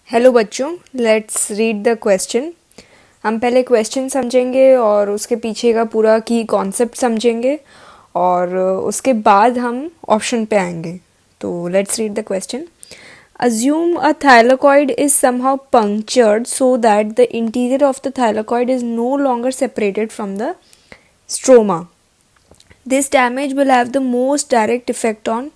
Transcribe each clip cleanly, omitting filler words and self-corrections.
Hello बच्चों, let's read the question. हम पहले क्वेश्चन समझेंगे और उसके पीछे का पूरा की कॉन्सेप्ट समझेंगे और उसके बाद हम ऑप्शन पे आएंगे। तो let's read the question. Assume a thylakoid is somehow punctured so that the interior of the thylakoid is no longer separated from the stroma. This damage will have the most direct effect on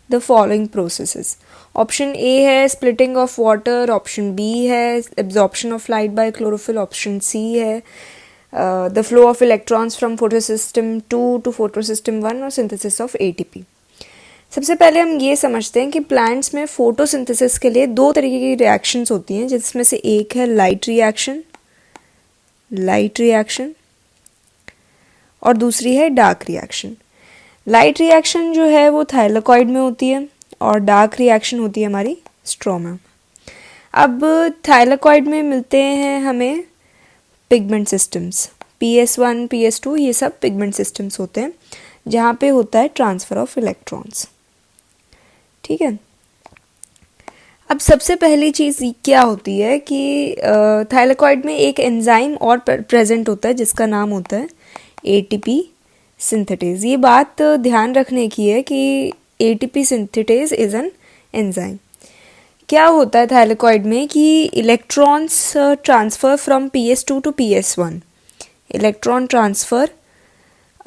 the following processes. Option A है splitting of water, option B है absorption of light by chlorophyll, option C है the flow of electrons from photosystem 2 to photosystem 1 और synthesis of ATP. सबसे पहले हम ये समझते हैं कि प्लांट्स में फोटोसिंथेसिस के लिए दो तरीके की रिएक्शंस होती हैं, जिसमें से एक है लाइट रिएक्शन और दूसरी है डार्क रिएक्शन। लाइट रिएक्शन जो है वो थाइलाकॉइड में होती है और डार्क रिएक्शन होती है हमारी स्ट्रोमा। अब थाइलाकॉइड में मिलते हैं हमें पिगमेंट सिस्टम्स, PS1 PS2 ये सब पिगमेंट सिस्टम्स होते हैं जहाँ पे होता है ट्रांसफ़र ऑफ इलेक्ट्रॉन्स। ठीक है, अब सबसे पहली चीज़ क्या होती है कि थाइलाकॉइड में एक एंजाइम और प्रेजेंट होता है जिसका नाम होता है ATP सिंथेटेज। ये बात ध्यान रखने की है कि ATP synthetase is an enzyme. क्या होता है थाइलाकॉइड में कि electrons transfer from PS2 to PS1, electron transfer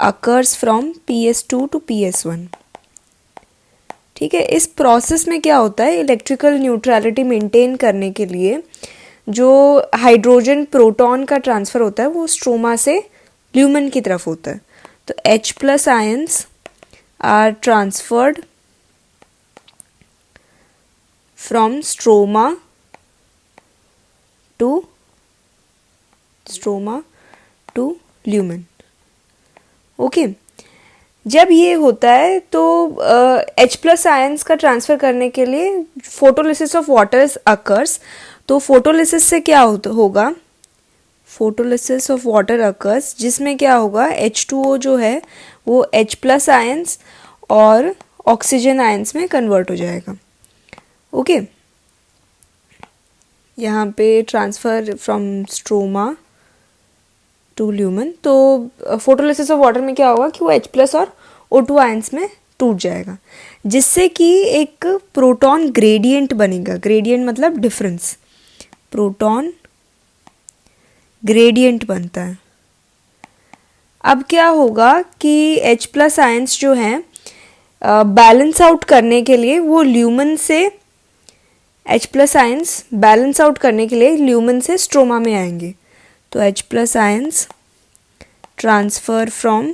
occurs from PS2 to PS1। ठीक है, इस प्रोसेस में क्या होता है, इलेक्ट्रिकल न्यूट्रलिटी मेंटेन करने के लिए जो हाइड्रोजन प्रोटॉन का ट्रांसफ़र होता है वो स्ट्रोमा से ल्यूमेन की तरफ होता है। तो H+ ions are transferred from stroma to lumen. Okay, जब ये होता है तो H+ आयंस का ट्रांसफ़र करने के लिए फोटोलिसिस ऑफ वाटर अकर्स। तो फोटोलिसिस से क्या होगा, फोटोलिसिस ऑफ वाटर अकर्स जिसमें क्या होगा, H2O जो है वो H+ आयंस और ऑक्सीजन आयंस में कन्वर्ट हो जाएगा। ओके, यहाँ पे transfer from stroma to lumen. तो फोटोलिसिस ऑफ वाटर में क्या होगा कि वो H+ और O2 आयंस में टूट जाएगा, जिससे कि एक प्रोटॉन ग्रेडियंट बनेगा। ग्रेडियंट मतलब डिफरेंस, प्रोटॉन ग्रेडियंट बनता है। अब क्या होगा कि H+ आयंस जो हैं बैलेंस आउट करने के लिए वो ल्यूमेन से, H+ आयंस बैलेंस आउट करने के लिए ल्यूमेन से स्ट्रोमा में आएंगे। तो H+ ions transfer from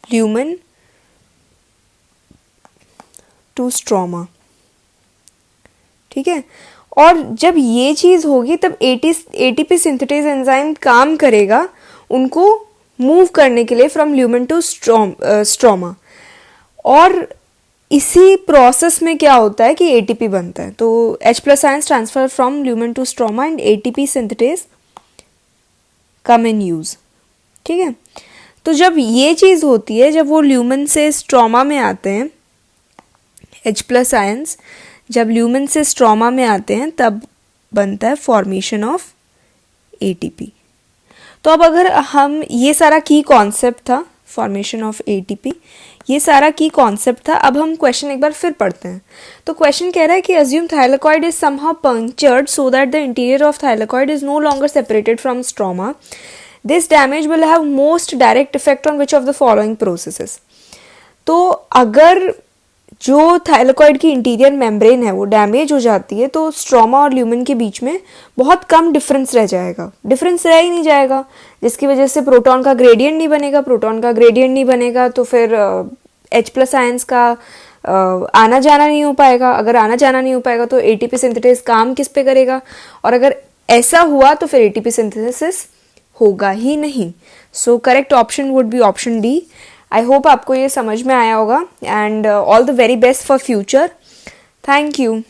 lumen to stroma. ठीक है, और जब ये चीज़ होगी तब ATP सिंथेटेज एंजाइम काम करेगा उनको मूव करने के लिए फ्रॉम ल्यूमेन टू स्ट्रोमा। और इसी प्रोसेस में क्या होता है कि ATP बनता है। तो H+ ions transfer from lumen to stroma and ATP synthetase come in use. ठीक है, तो जब ये चीज़ होती है, जब वो ल्यूमेन से स्ट्रोमा में आते हैं, H+ आयंस जब ल्यूमेन से स्ट्रोमा में आते हैं तब बनता है फॉर्मेशन ऑफ ATP। तो अब अगर हम, ये सारा की कॉन्सेप्ट था फॉर्मेशन ऑफ ATP, ये सारा की कॉन्सेप्ट था। अब हम क्वेश्चन एक बार फिर पढ़ते हैं। तो क्वेश्चन कह रहा है कि assume thylakoid is somehow punctured so that the interior of thylakoid is no longer separated from stroma. This damage will have most direct effect on which of the following processes. तो अगर जो thylakoid की interior membrane है वो damage हो जाती है तो स्ट्रोमा और ल्यूमेन के बीच में बहुत कम डिफरेंस रह जाएगा, डिफरेंस रह ही नहीं जाएगा, जिसकी वजह से प्रोटॉन का ग्रेडियंट नहीं बनेगा। प्रोटॉन का ग्रेडियंट नहीं बनेगा तो फिर H+ आयंस का आना जाना नहीं हो पाएगा। अगर आना जाना नहीं हो पाएगा तो ATP सिंथेसिस काम किस पे करेगा, और अगर ऐसा हुआ तो फिर ATP सिंथेसिस होगा ही नहीं। So correct option would be option D। I hope आपको ये समझ में आया होगा and all the very best for future. Thank you.